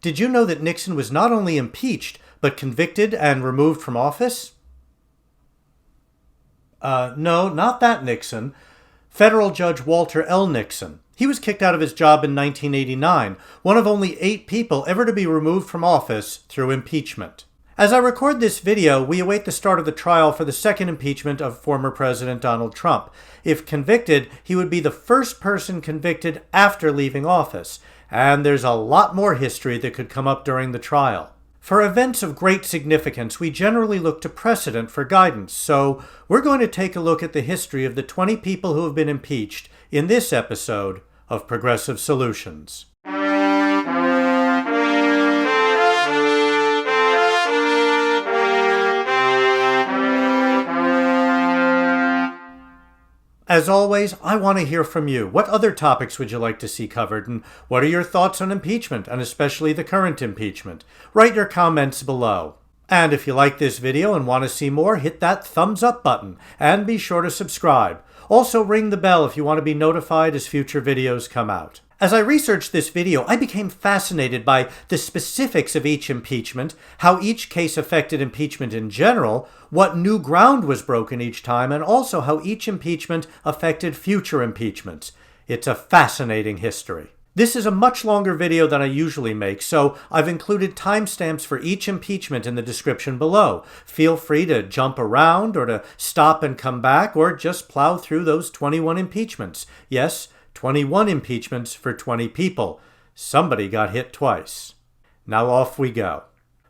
Did you know that Nixon was not only impeached, but convicted and removed from office? No, not that Nixon. Federal Judge Walter L. Nixon. He was kicked out of his job in 1989, one of only 8 people ever to be removed from office through impeachment. As I record this video, we await the start of the trial for the second impeachment of former President Donald Trump. If convicted, he would be the first person convicted after leaving office, and there's a lot more history that could come up during the trial. For events of great significance, we generally look to precedent for guidance, so we're going to take a look at the history of the 20 people who have been impeached in this episode of Progressive Solutions. As always, I want to hear from you. What other topics would you like to see covered, and what are your thoughts on impeachment, and especially the current impeachment? Write your comments below. And if you like this video and want to see more, hit that thumbs up button, and be sure to subscribe. Also ring the bell if you want to be notified as future videos come out. As I researched this video, I became fascinated by the specifics of each impeachment, how each case affected impeachment in general, what new ground was broken each time, and also how each impeachment affected future impeachments. It's a fascinating history. This is a much longer video than I usually make, so I've included timestamps for each impeachment in the description below. Feel free to jump around or to stop and come back, or just plow through those 21 impeachments. Yes, 21 impeachments for 20 people. Somebody got hit twice. Now off we go.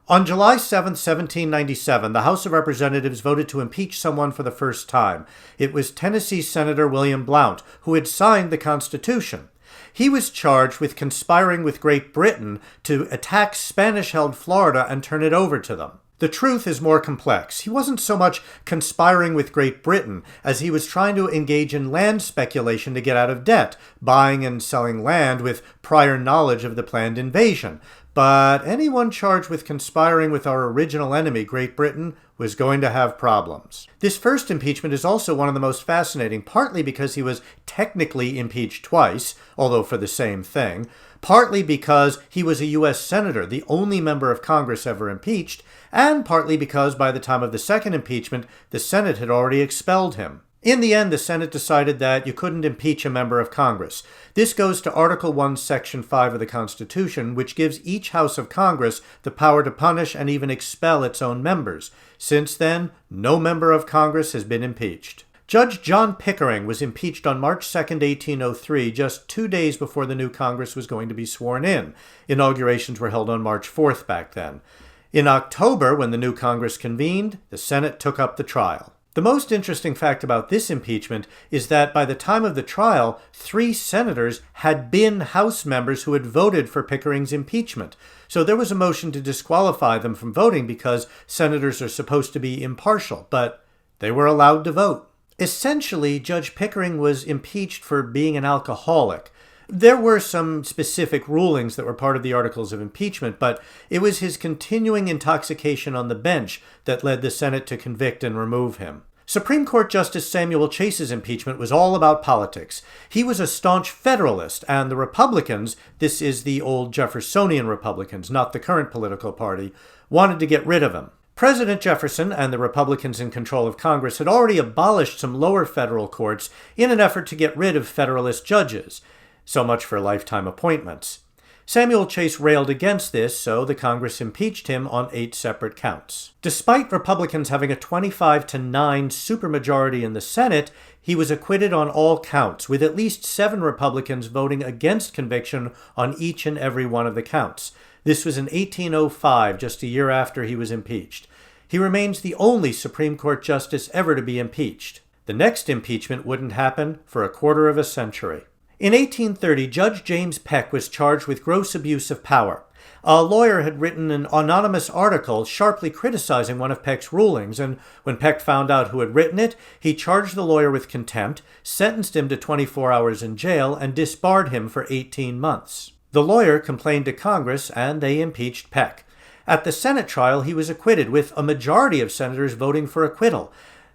On July 7, 1797, the House of Representatives voted to impeach someone for the first time. It was Tennessee Senator William Blount, who had signed the Constitution. He was charged with conspiring with Great Britain to attack Spanish-held Florida and turn it over to them. The truth is more complex. He wasn't so much conspiring with Great Britain as he was trying to engage in land speculation to get out of debt, buying and selling land with prior knowledge of the planned invasion. But anyone charged with conspiring with our original enemy, Great Britain, was going to have problems. This first impeachment is also one of the most fascinating, partly because he was technically impeached twice, although for the same thing, partly because he was a U.S. Senator, the only member of Congress ever impeached, and partly because by the time of the second impeachment, the Senate had already expelled him. In the end, the Senate decided that you couldn't impeach a member of Congress. This goes to Article 1, Section 5 of the Constitution, which gives each House of Congress the power to punish and even expel its own members. Since then, no member of Congress has been impeached. Judge John Pickering was impeached on March 2, 1803, just 2 days before the new Congress was going to be sworn in. Inaugurations were held on March 4th back then. In October, when the new Congress convened, the Senate took up the trial. The most interesting fact about this impeachment is that by the time of the trial, 3 senators had been House members who had voted for Pickering's impeachment. So there was a motion to disqualify them from voting because senators are supposed to be impartial, but they were allowed to vote. Essentially, Judge Pickering was impeached for being an alcoholic. There were some specific rulings that were part of the articles of impeachment, but it was his continuing intoxication on the bench that led the Senate to convict and remove him. Supreme Court Justice Samuel Chase's impeachment was all about politics. He was a staunch Federalist, and the Republicans, this is the old Jeffersonian Republicans, not the current political party, wanted to get rid of him. President Jefferson and the Republicans in control of Congress had already abolished some lower federal courts in an effort to get rid of Federalist judges. So much for lifetime appointments. Samuel Chase railed against this, so the Congress impeached him on 8 separate counts. Despite Republicans having a 25-9 supermajority in the Senate, he was acquitted on all counts, with at least 7 Republicans voting against conviction on each and every one of the counts. This was in 1805, just a year after he was impeached. He remains the only Supreme Court justice ever to be impeached. The next impeachment wouldn't happen for a quarter of a century. In 1830, Judge James Peck was charged with gross abuse of power. A lawyer had written an anonymous article sharply criticizing one of Peck's rulings, and when Peck found out who had written it, he charged the lawyer with contempt, sentenced him to 24 hours in jail, and disbarred him for 18 months. The lawyer complained to Congress, and they impeached Peck. At the Senate trial, he was acquitted, with a majority of senators voting for acquittal.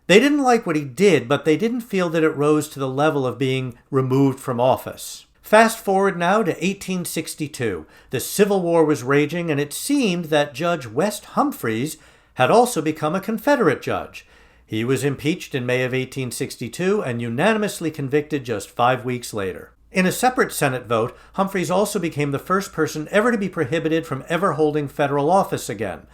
They didn't like what he did, but they didn't feel that it rose to the level of being removed from office. Fast forward now to 1862. The Civil War was raging, and it seemed that Judge West Humphreys had also become a Confederate judge. He was impeached in May of 1862 and unanimously convicted just 5 weeks later. In a separate Senate vote, Humphreys also became the first person ever to be prohibited from ever holding federal office again,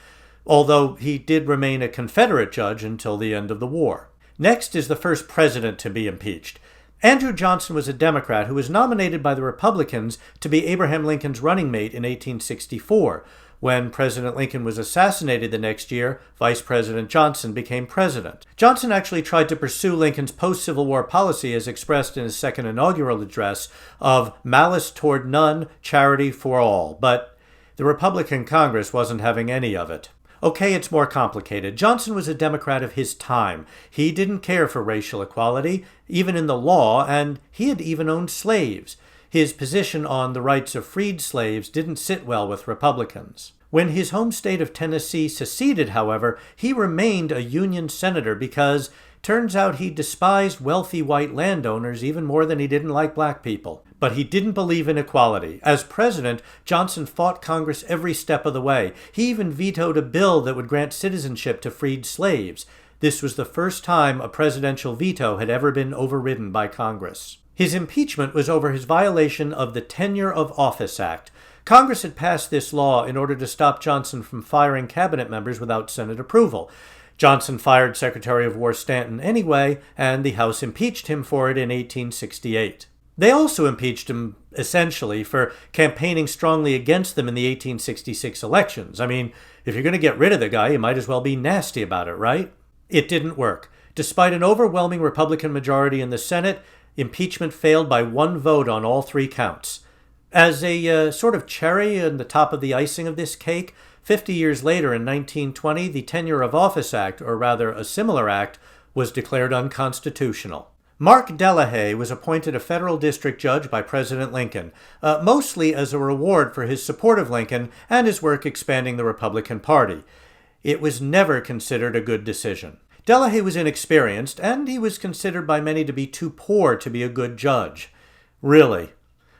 although he did remain a Confederate judge until the end of the war. Next is the first president to be impeached. Andrew Johnson was a Democrat who was nominated by the Republicans to be Abraham Lincoln's running mate in 1864. When President Lincoln was assassinated the next year, Vice President Johnson became president. Johnson actually tried to pursue Lincoln's post-Civil War policy as expressed in his second inaugural address of malice toward none, charity for all, but the Republican Congress wasn't having any of it. Okay, it's more complicated. Johnson was a Democrat of his time. He didn't care for racial equality, even in the law, and he had even owned slaves. His position on the rights of freed slaves didn't sit well with Republicans. When his home state of Tennessee seceded, however, he remained a Union senator because turns out he despised wealthy white landowners even more than he didn't like black people. But he didn't believe in equality. As president, Johnson fought Congress every step of the way. He even vetoed a bill that would grant citizenship to freed slaves. This was the first time a presidential veto had ever been overridden by Congress. His impeachment was over his violation of the Tenure of Office Act. Congress had passed this law in order to stop Johnson from firing cabinet members without Senate approval. Johnson fired Secretary of War Stanton anyway, and the House impeached him for it in 1868. They also impeached him, essentially, for campaigning strongly against them in the 1866 elections. I mean, if you're going to get rid of the guy, you might as well be nasty about it, right? It didn't work. Despite an overwhelming Republican majority in the Senate, impeachment failed by one vote on all 3 counts. As a sort of cherry on the top of the icing of this cake, 50 years later in 1920, the Tenure of Office Act, or rather a similar act, was declared unconstitutional. Mark Delahay was appointed a federal district judge by President Lincoln, mostly as a reward for his support of Lincoln and his work expanding the Republican Party. It was never considered a good decision. Delahay was inexperienced, and he was considered by many to be too poor to be a good judge. Really.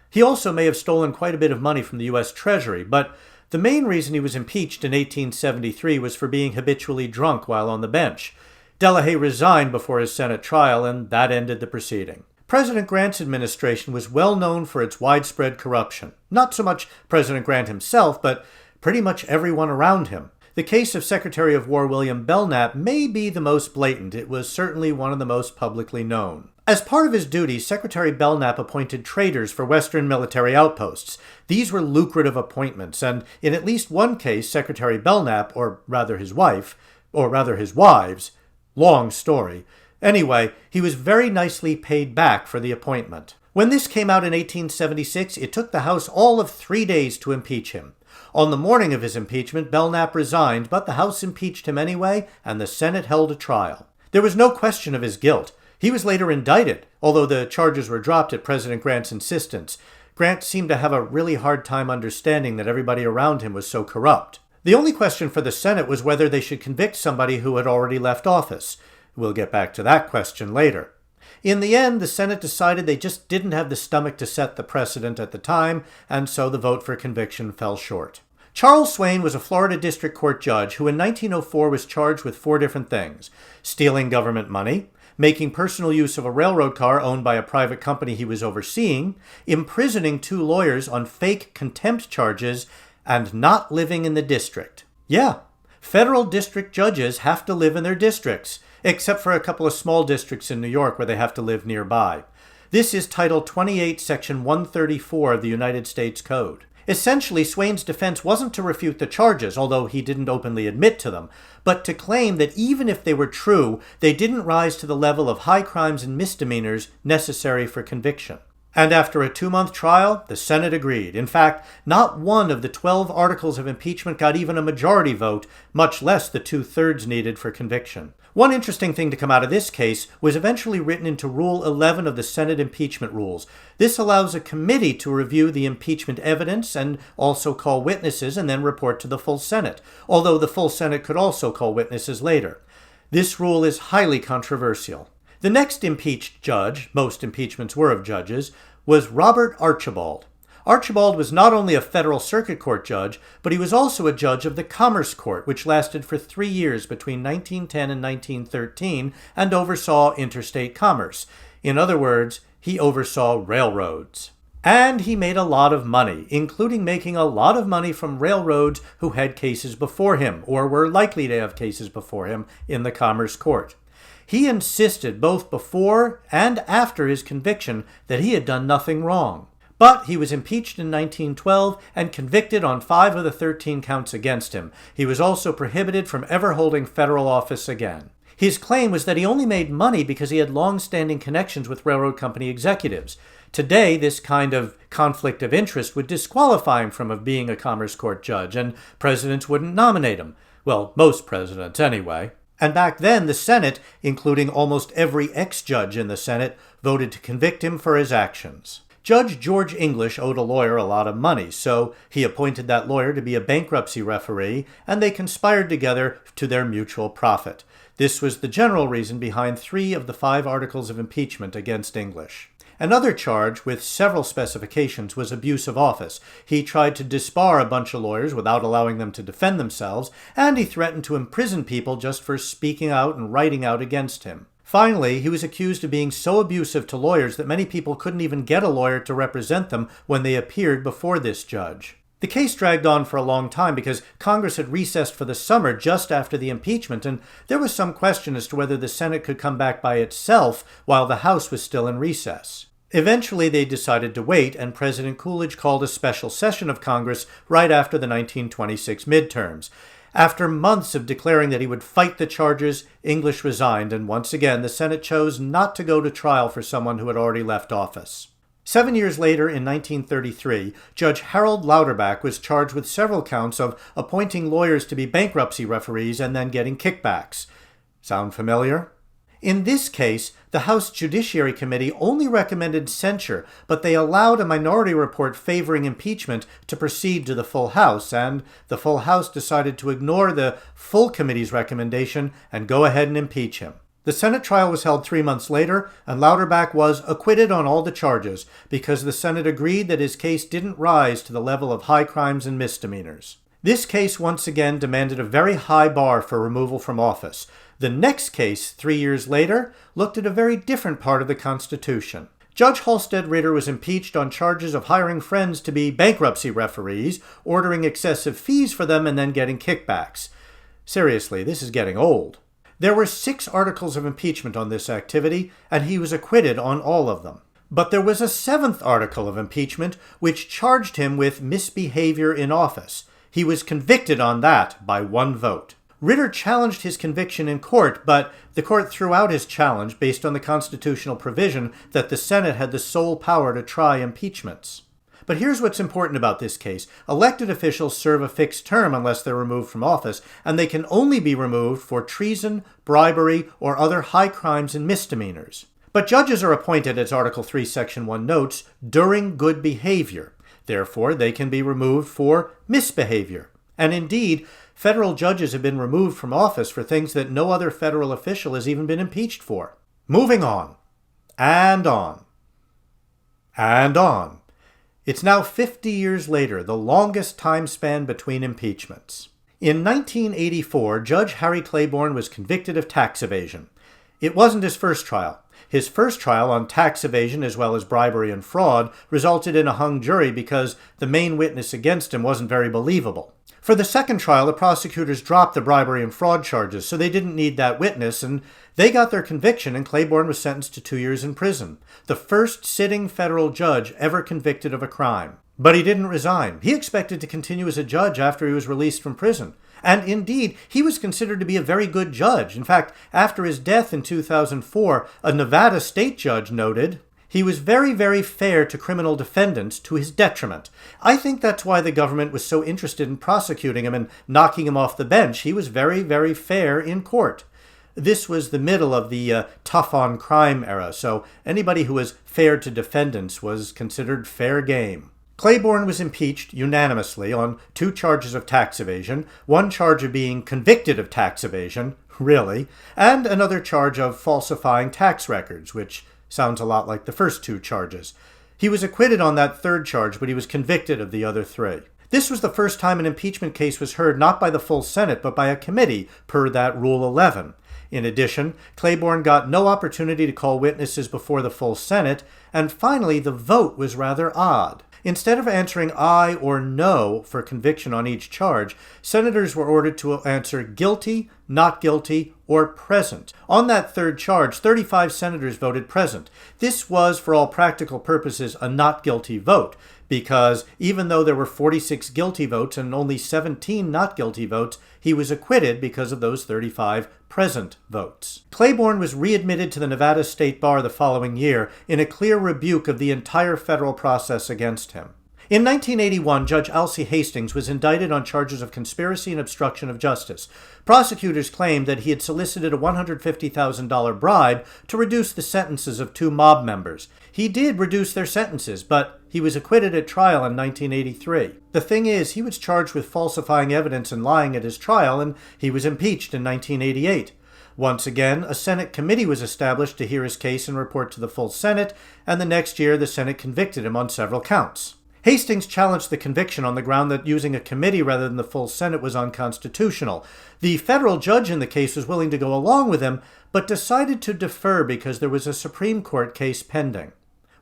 He also may have stolen quite a bit of money from the U.S. Treasury, but the main reason he was impeached in 1873 was for being habitually drunk while on the bench. Delahay resigned before his Senate trial, and that ended the proceeding. President Grant's administration was well known for its widespread corruption. Not so much President Grant himself, but pretty much everyone around him. The case of Secretary of War William Belknap may be the most blatant. It was certainly one of the most publicly known. As part of his duties, Secretary Belknap appointed traders for Western military outposts. These were lucrative appointments, and in at least one case, Secretary Belknap, or rather his wife, or rather his wives, long story. Anyway, he was very nicely paid back for the appointment. When this came out in 1876, it took the House all of 3 days to impeach him. On the morning of his impeachment, Belknap resigned, but the House impeached him anyway, and the Senate held a trial. There was no question of his guilt. He was later indicted, although the charges were dropped at President Grant's insistence. Grant seemed to have a really hard time understanding that everybody around him was so corrupt. The only question for the Senate was whether they should convict somebody who had already left office. We'll get back to that question later. In the end, the Senate decided they just didn't have the stomach to set the precedent at the time, and so the vote for conviction fell short. Charles Swayne was a Florida District Court judge who in 1904 was charged with 4 different things: stealing government money, making personal use of a railroad car owned by a private company he was overseeing, imprisoning 2 lawyers on fake contempt charges, and not living in the district. Yeah, federal district judges have to live in their districts, except for a couple of small districts in New York where they have to live nearby. This is Title 28, Section 134 of the United States Code. Essentially, Swayne's defense wasn't to refute the charges, although he didn't openly admit to them, but to claim that even if they were true, they didn't rise to the level of high crimes and misdemeanors necessary for conviction. And after a 2-month trial, the Senate agreed. In fact, not one of the 12 articles of impeachment got even a majority vote, much less the 2/3 needed for conviction. One interesting thing to come out of this case was eventually written into Rule 11 of the Senate impeachment rules. This allows a committee to review the impeachment evidence and also call witnesses and then report to the full Senate, although the full Senate could also call witnesses later. This rule is highly controversial. The next impeached judge, most impeachments were of judges, was Robert Archibald. Archibald was not only a federal circuit court judge, but he was also a judge of the Commerce Court, which lasted for 3 years between 1910 and 1913 and oversaw interstate commerce. In other words, he oversaw railroads. And he made a lot of money, including making a lot of money from railroads who had cases before him, or were likely to have cases before him, in the Commerce Court. He insisted both before and after his conviction that he had done nothing wrong. But he was impeached in 1912 and convicted on 5 of the 13 counts against him. He was also prohibited from ever holding federal office again. His claim was that he only made money because he had long-standing connections with railroad company executives. Today, this kind of conflict of interest would disqualify him from being a Commerce Court judge, and presidents wouldn't nominate him. Well, most presidents anyway. And back then, the Senate, including almost every ex-judge in the Senate, voted to convict him for his actions. Judge George English owed a lawyer a lot of money, so he appointed that lawyer to be a bankruptcy referee, and they conspired together to their mutual profit. This was the general reason behind 3 of the 5 articles of impeachment against English. Another charge, with several specifications, was abuse of office. He tried to disbar a bunch of lawyers without allowing them to defend themselves, and he threatened to imprison people just for speaking out and writing out against him. Finally, he was accused of being so abusive to lawyers that many people couldn't even get a lawyer to represent them when they appeared before this judge. The case dragged on for a long time because Congress had recessed for the summer just after the impeachment, and there was some question as to whether the Senate could come back by itself while the House was still in recess. Eventually, they decided to wait, and President Coolidge called a special session of Congress right after the 1926 midterms. After months of declaring that he would fight the charges, English resigned, and once again the Senate chose not to go to trial for someone who had already left office. 7 years later, in 1933, Judge Harold Louderback was charged with several counts of appointing lawyers to be bankruptcy referees and then getting kickbacks. Sound familiar? In this case, the House Judiciary Committee only recommended censure, but they allowed a minority report favoring impeachment to proceed to the full House, and the full House decided to ignore the full committee's recommendation and go ahead and impeach him. The Senate trial was held 3 months later, and Louderback was acquitted on all the charges because the Senate agreed that his case didn't rise to the level of high crimes and misdemeanors. This case once again demanded a very high bar for removal from office. The next case, 3 years later, looked at a very different part of the Constitution. Judge Halstead Ritter was impeached on charges of hiring friends to be bankruptcy referees, ordering excessive fees for them, and then getting kickbacks. Seriously, this is getting old. There were 6 articles of impeachment on this activity, and he was acquitted on all of them. But there was a 7th article of impeachment which charged him with misbehavior in office. He was convicted on that by 1 vote. Ritter challenged his conviction in court, but the court threw out his challenge based on the constitutional provision that the Senate had the sole power to try impeachments. But here's what's important about this case. Elected officials serve a fixed term unless they're removed from office, and they can only be removed for treason, bribery, or other high crimes and misdemeanors. But judges are appointed, as Article 3, Section 1 notes, during good behavior. Therefore, they can be removed for misbehavior. And indeed, federal judges have been removed from office for things that no other federal official has even been impeached for. Moving on. And on. And on. It's now 50 years later, the longest time span between impeachments. In 1984, Judge Harry Claiborne was convicted of tax evasion. It wasn't his first trial. His first trial on tax evasion as well as bribery and fraud resulted in a hung jury because the main witness against him wasn't very believable. For the second trial, the prosecutors dropped the bribery and fraud charges, so they didn't need that witness, and they got their conviction, and Claiborne was sentenced to 2 years in prison. The first sitting federal judge ever convicted of a crime. But he didn't resign. He expected to continue as a judge after he was released from prison. And indeed, he was considered to be a very good judge. In fact, after his death in 2004, a Nevada state judge noted, "He was very, very fair to criminal defendants to his detriment. I think that's why the government was so interested in prosecuting him and knocking him off the bench. He was very, very fair in court." This was the middle of the tough-on-crime era, so anybody who was fair to defendants was considered fair game. Claiborne was impeached unanimously on 2 charges of tax evasion, 1 charge of being convicted of tax evasion, really, and another charge of falsifying tax records, which sounds a lot like the first 2 charges. He was acquitted on that third charge, but he was convicted of the other three. This was the first time an impeachment case was heard not by the full Senate, but by a committee, per that Rule 11. In addition, Claiborne got no opportunity to call witnesses before the full Senate, and finally, the vote was rather odd. Instead of answering aye or no for conviction on each charge, senators were ordered to answer guilty, not guilty, or present. On that third charge, 35 senators voted present. This was, for all practical purposes, a not guilty vote, because even though there were 46 guilty votes and only 17 not guilty votes, he was acquitted because of those 35 present votes. Claiborne was readmitted to the Nevada State Bar the following year in a clear rebuke of the entire federal process against him. In 1981, Judge Alcee Hastings was indicted on charges of conspiracy and obstruction of justice. Prosecutors claimed that he had solicited a $150,000 bribe to reduce the sentences of 2 mob members. He did reduce their sentences, but he was acquitted at trial in 1983. The thing is, he was charged with falsifying evidence and lying at his trial, and he was impeached in 1988. Once again, a Senate committee was established to hear his case and report to the full Senate, and the next year the Senate convicted him on several counts. Hastings challenged the conviction on the ground that using a committee rather than the full Senate was unconstitutional. The federal judge in the case was willing to go along with him, but decided to defer because there was a Supreme Court case pending.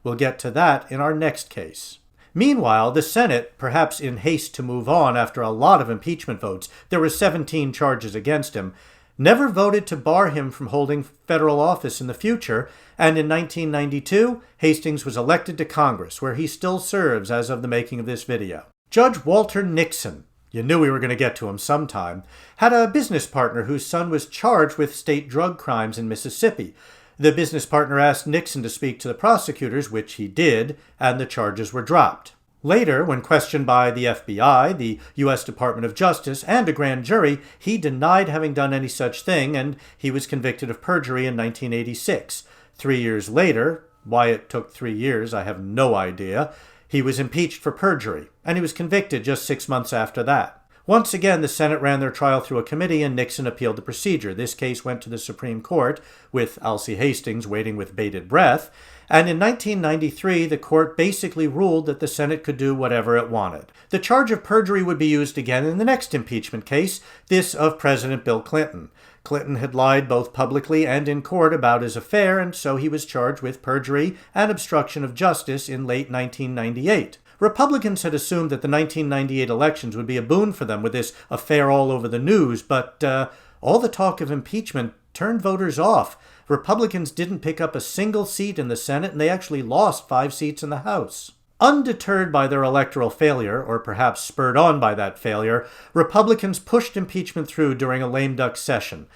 We'll get to that in our next case. Meanwhile, the Senate, perhaps in haste to move on after a lot of impeachment votes, there were 17 charges against him, never voted to bar him from holding federal office in the future, and in 1992, Hastings was elected to Congress, where he still serves as of the making of this video. Judge Walter Nixon, you knew we were going to get to him sometime, had a business partner whose son was charged with state drug crimes in Mississippi. The business partner asked Nixon to speak to the prosecutors, which he did, and the charges were dropped. Later, when questioned by the FBI, the U.S. Department of Justice, and a grand jury, he denied having done any such thing, and he was convicted of perjury in 1986. 3 years later, why it took 3 years, I have no idea, he was impeached for perjury, and he was convicted just 6 months after that. Once again, the Senate ran their trial through a committee, and Nixon appealed the procedure. This case went to the Supreme Court, with Alcee Hastings waiting with bated breath, and in 1993, the court basically ruled that the Senate could do whatever it wanted. The charge of perjury would be used again in the next impeachment case, this of President Bill Clinton. Clinton had lied both publicly and in court about his affair, and so he was charged with perjury and obstruction of justice in late 1998. Republicans had assumed that the 1998 elections would be a boon for them with this affair all over the news, but all the talk of impeachment turned voters off. Republicans didn't pick up a single seat in the Senate, and they actually lost 5 seats in the House. Undeterred by their electoral failure, or perhaps spurred on by that failure, Republicans pushed impeachment through during a lame duck session.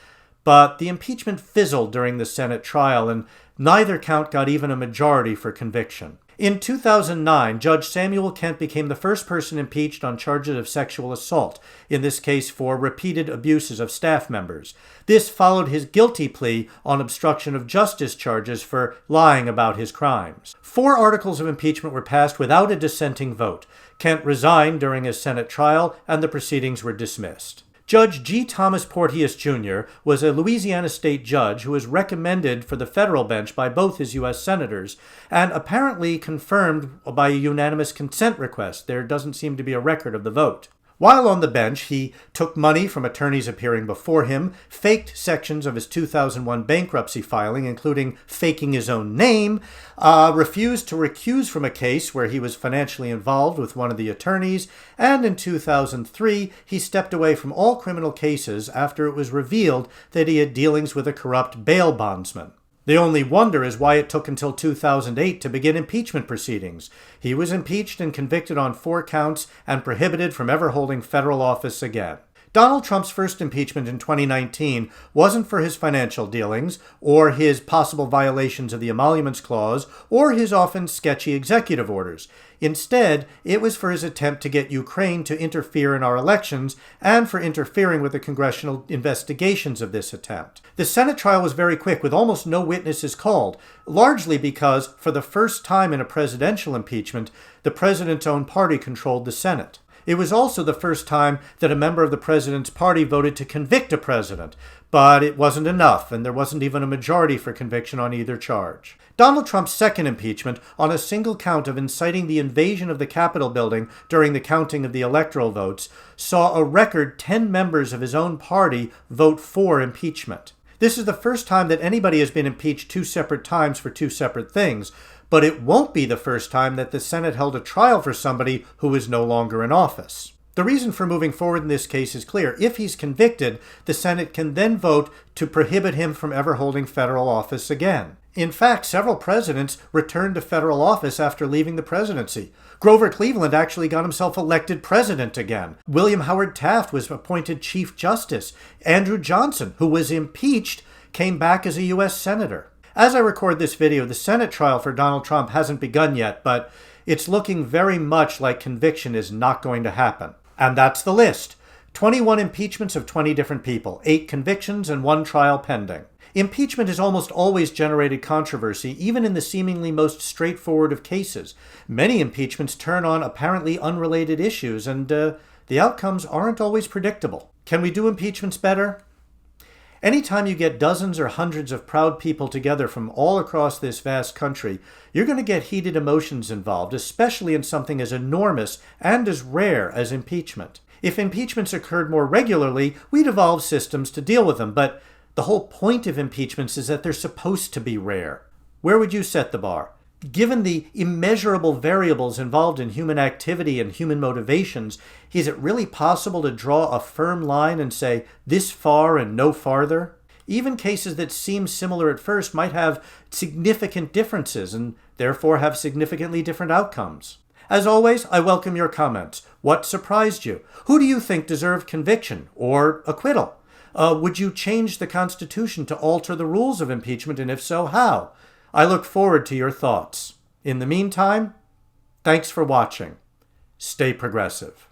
But the impeachment fizzled during the Senate trial, and neither count got even a majority for conviction. In 2009, Judge Samuel Kent became the first person impeached on charges of sexual assault, in this case for repeated abuses of staff members. This followed his guilty plea on obstruction of justice charges for lying about his crimes. 4 articles of impeachment were passed without a dissenting vote. Kent resigned during his Senate trial, and the proceedings were dismissed. Judge G. Thomas Porteus, Jr. was a Louisiana state judge who was recommended for the federal bench by both his U.S. senators and apparently confirmed by a unanimous consent request. There doesn't seem to be a record of the vote. While on the bench, he took money from attorneys appearing before him, faked sections of his 2001 bankruptcy filing, including faking his own name, refused to recuse from a case where he was financially involved with one of the attorneys, and in 2003, he stepped away from all criminal cases after it was revealed that he had dealings with a corrupt bail bondsman. The only wonder is why it took until 2008 to begin impeachment proceedings. He was impeached and convicted on 4 counts and prohibited from ever holding federal office again. Donald Trump's first impeachment in 2019 wasn't for his financial dealings, or his possible violations of the Emoluments Clause, or his often sketchy executive orders. Instead, it was for his attempt to get Ukraine to interfere in our elections and for interfering with the congressional investigations of this attempt. The Senate trial was very quick, with almost no witnesses called, largely because, for the first time in a presidential impeachment, the president's own party controlled the Senate. It was also the first time that a member of the president's party voted to convict a president, but it wasn't enough, and there wasn't even a majority for conviction on either charge. Donald Trump's second impeachment, on a single count of inciting the invasion of the Capitol building during the counting of the electoral votes, saw a record 10 members of his own party vote for impeachment. This is the first time that anybody has been impeached 2 separate times for 2 separate things, but it won't be the first time that the Senate held a trial for somebody who is no longer in office. The reason for moving forward in this case is clear. If he's convicted, the Senate can then vote to prohibit him from ever holding federal office again. In fact, several presidents returned to federal office after leaving the presidency. Grover Cleveland actually got himself elected president again. William Howard Taft was appointed Chief Justice. Andrew Johnson, who was impeached, came back as a U.S. Senator. As I record this video, the Senate trial for Donald Trump hasn't begun yet, but it's looking very much like conviction is not going to happen. And that's the list. 21 impeachments of 20 different people, 8 convictions, and 1 trial pending. Impeachment has almost always generated controversy, even in the seemingly most straightforward of cases. Many impeachments turn on apparently unrelated issues, and the outcomes aren't always predictable. Can we do impeachments better? Anytime you get dozens or hundreds of proud people together from all across this vast country, you're going to get heated emotions involved, especially in something as enormous and as rare as impeachment. If impeachments occurred more regularly, we'd evolve systems to deal with them, but the whole point of impeachments is that they're supposed to be rare. Where would you set the bar? Given the immeasurable variables involved in human activity and human motivations, is it really possible to draw a firm line and say, this far and no farther? Even cases that seem similar at first might have significant differences and therefore have significantly different outcomes. As always, I welcome your comments. What surprised you? Who do you think deserved conviction or acquittal? Would you change the Constitution to alter the rules of impeachment, and if so, how? I look forward to your thoughts. In the meantime, thanks for watching. Stay progressive.